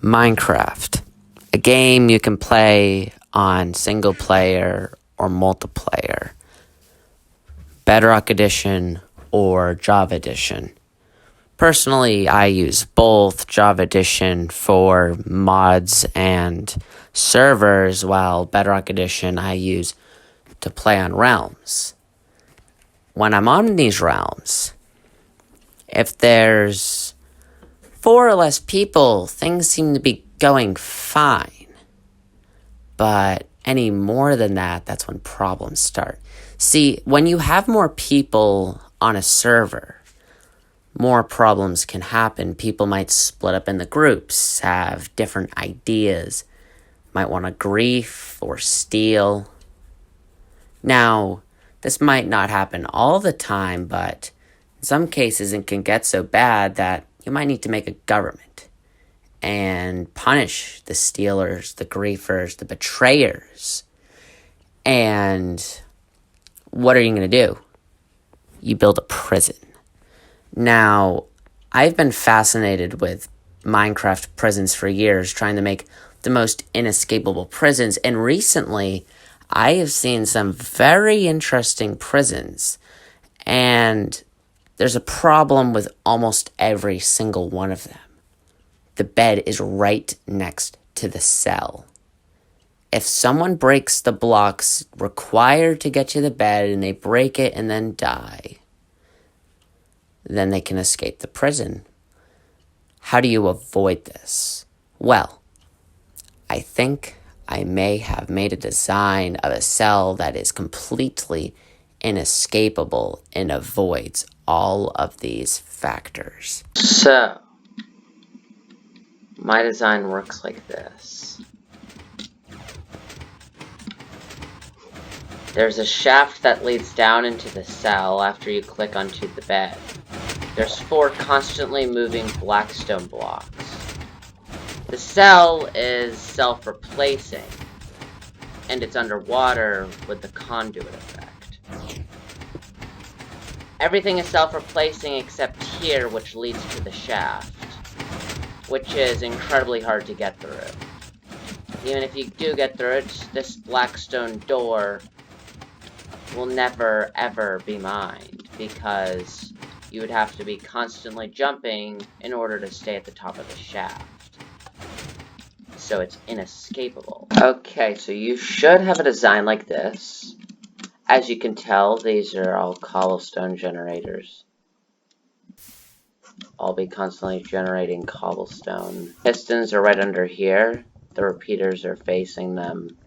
Minecraft, a game you can play on single player or multiplayer, Bedrock Edition or Java Edition. Personally, I use both Java Edition for mods and servers, while Bedrock Edition I use to play on realms. When I'm on these realms, if there's 4 or less people, things seem to be going fine. But any more than that, that's when problems start. See, when you have more people on a server, more problems can happen. People might split up into groups, have different ideas, might want to grief or steal. Now, this might not happen all the time, but in some cases it can get so bad that you might need to make a government and punish the stealers, the griefers, the betrayers. And what are you going to do? You build a prison. Now, I've been fascinated with Minecraft prisons for years, trying to make the most inescapable prisons, and recently I have seen some very interesting prisons, and there's a problem with almost every single one of them. The bed is right next to the cell. If someone breaks the blocks required to get to the bed and they break it and then die, then they can escape the prison. How do you avoid this? Well, I think I may have made a design of a cell that is completely inescapable and avoids all of these factors. So, my design works like this. There's a shaft that leads down into the cell after you click onto the bed. There's 4 constantly moving blackstone blocks. The cell is self-replacing, and it's underwater with the conduit effect. Everything is self-replacing except here, which leads to the shaft, which is incredibly hard to get through. Even if you do get through it, this blackstone door will never ever be mined, because you would have to be constantly jumping in order to stay at the top of the shaft. So it's inescapable. Okay, so you should have a design like this. As you can tell, these are all cobblestone generators. I'll be constantly generating cobblestone. Pistons are right under here. The repeaters are facing them.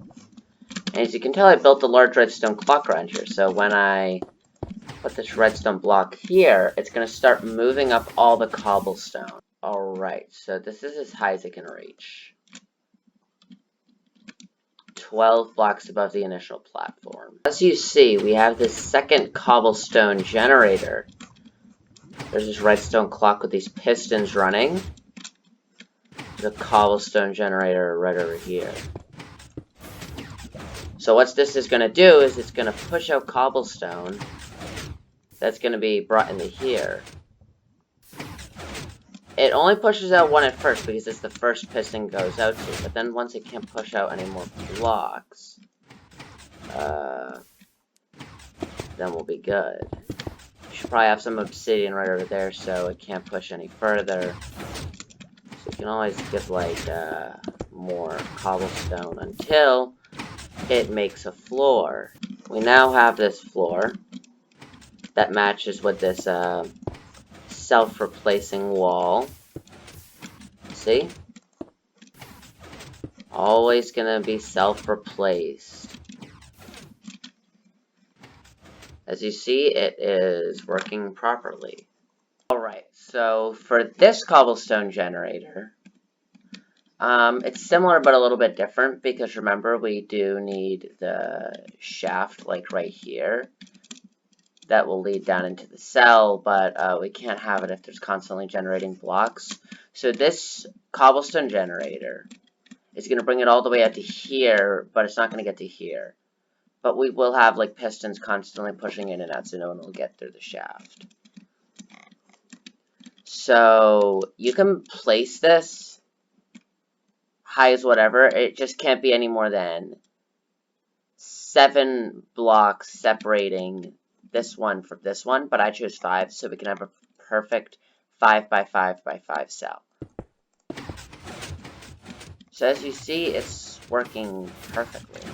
And as you can tell, I built a large redstone clock around here. So when I put this redstone block here, it's going to start moving up all the cobblestone. Alright, so this is as high as it can reach. 12 blocks above the initial platform. As you see, we have this second cobblestone generator. There's this redstone clock with these pistons running. The cobblestone generator right over here. So what this is going to do is it's going to push out cobblestone. That's going to be brought into here. It only pushes out one at first because it's the first piston goes out to. But then once it can't push out any more blocks, then we'll be good. You should probably have some obsidian right over there so it can't push any further. So you can always give like more cobblestone until it makes a floor. We now have this floor that matches with this self-replacing wall. See? Always gonna be self-replaced. As you see, it is working properly. Alright, so for this cobblestone generator, it's similar but a little bit different, because remember, we do need the shaft like right here that will lead down into the cell, but we can't have it if there's constantly generating blocks. So this cobblestone generator is going to bring it all the way out to here, but it's not going to get to here. But we will have like pistons constantly pushing in and out, so no one will get through the shaft. So you can place this high as whatever. It just can't be any more than 7 blocks separating this one from this one, but I chose 5, so we can have a perfect 5 by 5 by 5 cell. So as you see, it's working perfectly.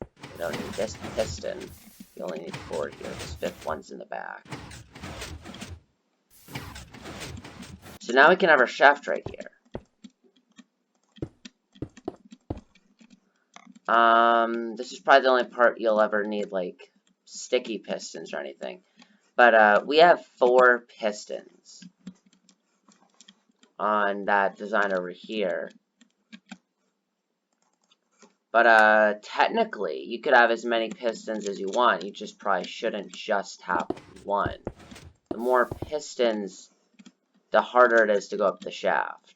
You don't need this piston. You only need 4 here. This 5th one's in the back. So now we can have our shaft right here. This is probably the only part you'll ever need, like, sticky pistons or anything. But, we have 4 pistons on that design over here. But, technically, you could have as many pistons as you want. You just probably shouldn't just have 1. The more pistons, the harder it is to go up the shaft.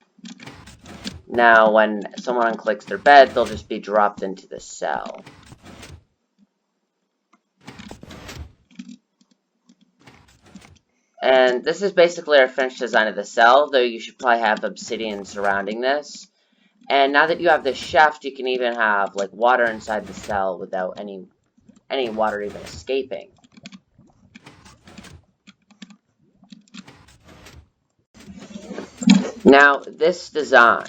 Now, when someone unclicks their bed, they'll just be dropped into the cell. And this is basically our finished design of the cell, though you should probably have obsidian surrounding this. And now that you have this shaft, you can even have, like, water inside the cell without any water even escaping. Now, this design,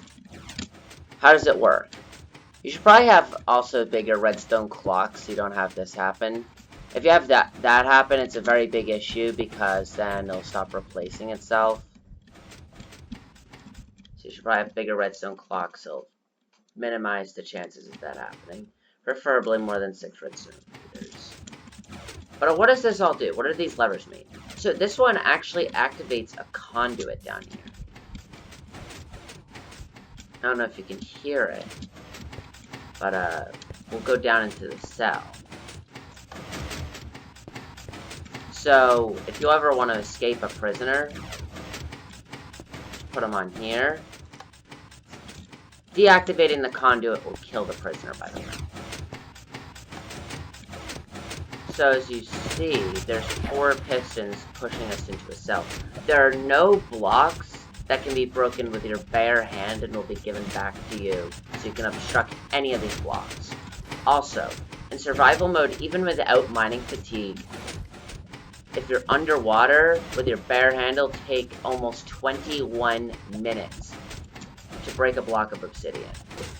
how does it work? You should probably have also bigger redstone clocks so you don't have this happen. If you have that happen, it's a very big issue because then it'll stop replacing itself. So you should probably have bigger redstone clocks so minimize the chances of that happening. Preferably more than 6 redstone meters. But what does this all do? What do these levers mean? So this one actually activates a conduit down here. I don't know if you can hear it, but we'll go down into the cell. So if you ever want to escape a prisoner, put them on here. Deactivating the conduit will kill the prisoner, by the way. So as you see, there's 4 pistons pushing us into a cell. There are no blocks that can be broken with your bare hand and will be given back to you, so you can obstruct any of these blocks. Also, in survival mode, even without mining fatigue, if you're underwater with your bare hand, it'll take almost 21 minutes to break a block of obsidian.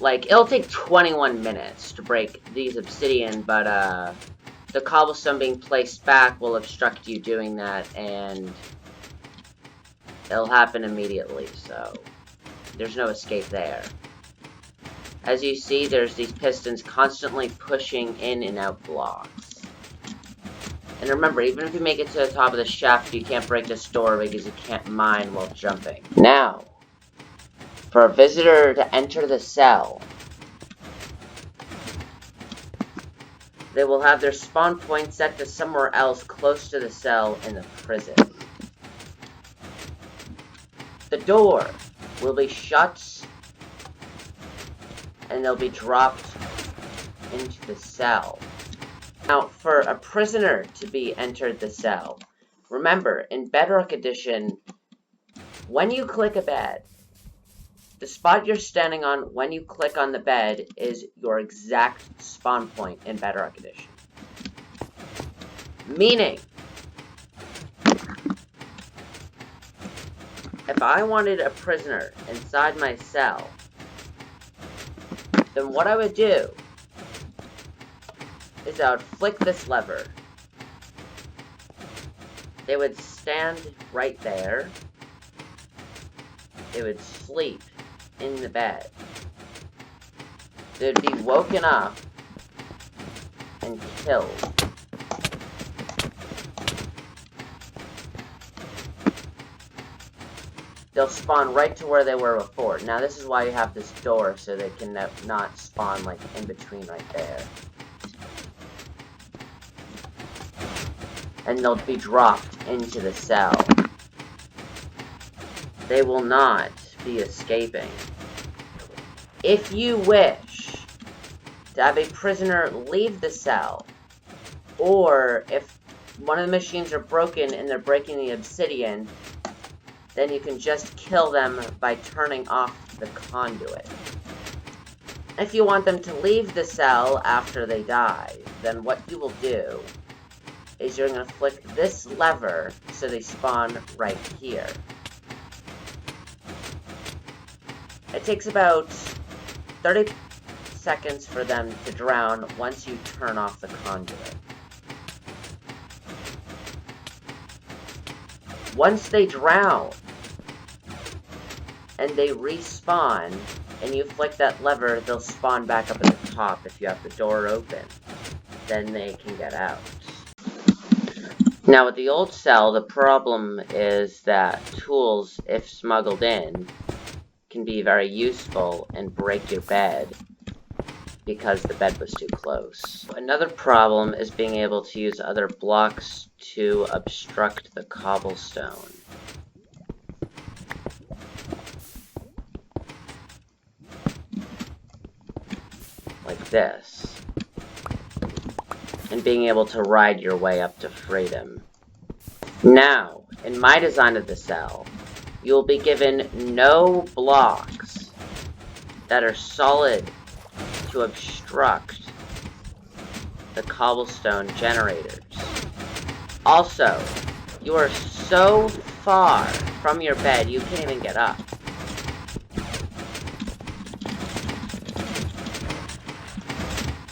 Like, it'll take 21 minutes to break these obsidian, but the cobblestone being placed back will obstruct you doing that, and it'll happen immediately, so there's no escape there. As you see, there's these pistons constantly pushing in and out blocks. And remember, even if you make it to the top of the shaft, you can't break this door because you can't mine while jumping. Now, for a visitor to enter the cell, they will have their spawn point set to somewhere else close to the cell in the prison. The door will be shut and they'll be dropped into the cell. Now, for a prisoner to be entered the cell, remember, in Bedrock Edition, when you click a bed, the spot you're standing on when you click on the bed is your exact spawn point in Bedrock Edition. Meaning, if I wanted a prisoner inside my cell, then what I would do is I would flick this lever. They would stand right there. They would sleep in the bed. They'd be woken up and killed. They'll spawn right to where they were before. Now this is why you have this door, so they can not spawn like in between right there. And they'll be dropped into the cell. They will not be escaping. If you wish to have a prisoner leave the cell, or if one of the machines are broken and they're breaking the obsidian, then you can just kill them by turning off the conduit. If you want them to leave the cell after they die, then what you will do is you're going to flick this lever so they spawn right here. It takes about 30 seconds for them to drown once you turn off the conduit. Once they drown and they respawn and you flick that lever, they'll spawn back up at the top if you have the door open. Then they can get out. Now with the old cell, the problem is that tools, if smuggled in, can be very useful and break your bed because the bed was too close. Another problem is being able to use other blocks to obstruct the cobblestone. Like this. And being able to ride your way up to freedom. Now, in my design of the cell, you'll be given no blocks that are solid to obstruct the cobblestone generators. Also, you are so far from your bed you can't even get up.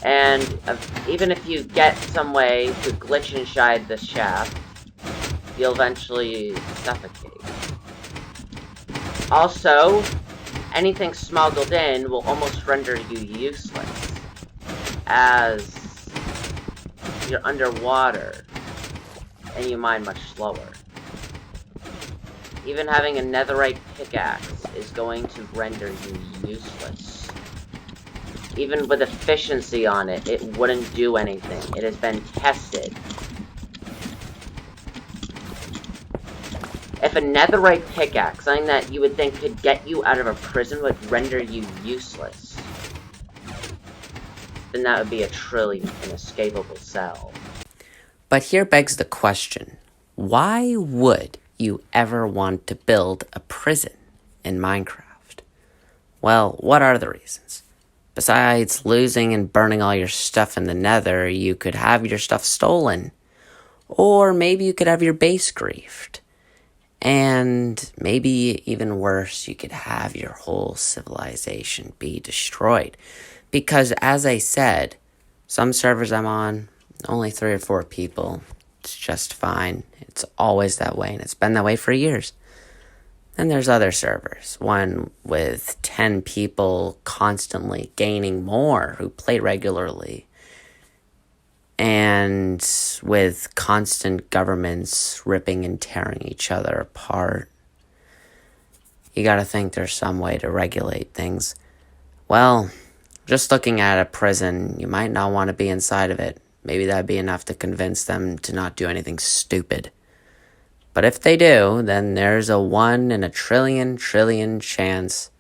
And even if you get some way to glitch inside the shaft, you'll eventually suffocate. Also, anything smuggled in will almost render you useless, as you're underwater and you mine much slower. Even having a netherite pickaxe is going to render you useless. Even with efficiency on it, it wouldn't do anything. It has been tested. If a netherite pickaxe, something that you would think could get you out of a prison, would render you useless, then that would be a truly inescapable cell. But here begs the question, why would you ever want to build a prison in Minecraft? Well, what are the reasons? Besides losing and burning all your stuff in the nether, you could have your stuff stolen. Or maybe you could have your base griefed. And maybe even worse, you could have your whole civilization be destroyed. Because as I said, some servers I'm on, only 3 or 4 people. It's just fine. It's always that way, and it's been that way for years. Then there's other servers, one with 10 people constantly gaining more who play regularly, and with constant governments ripping and tearing each other apart. You gotta think there's some way to regulate things. Well, just looking at a prison, you might not want to be inside of it. Maybe that'd be enough to convince them to not do anything stupid. But if they do, then there's a 1 in a trillion chance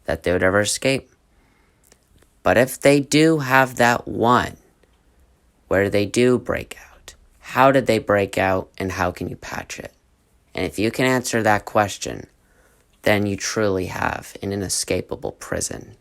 that they would ever escape. But if they do have that 1, where they do break out, how did they break out and how can you patch it? And if you can answer that question, then you truly have an inescapable prison.